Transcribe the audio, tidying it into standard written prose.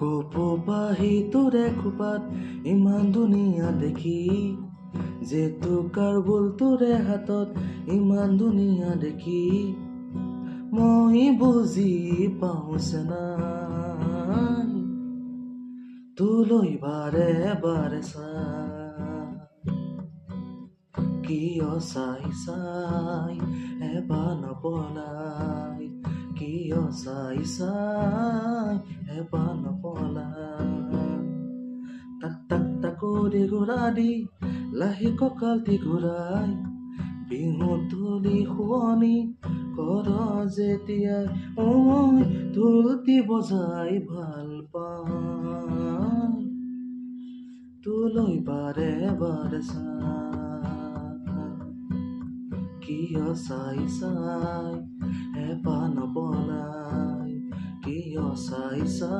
কপোপাহি তোৰে খোপাত ইমান ধুনীয়া দেখি, জেতুকাৰ বোল তোৰে হাতত ইমান ধুনীয়া দেখি, মই বুজি পাওঁ চেনাই তোলৈ বাৰে বাৰে চাই। কিয় চাই চাই এবাৰ নপলাই, কিয় চাই চাই এবাৰ নপলাই। তাক তাক তাকৰি ঘূৰা দি লাহি কঁকালটি ঘূৰাই, বিহুত ধূলি শুৱনি কৰ যেতিয়াই, মই ঢোলটি বজাই ভাল পাওঁ তোলৈ বাৰে বাৰে চাই। কিয় চাই চাই এবাৰ নপলাই, কিয় চাই চাই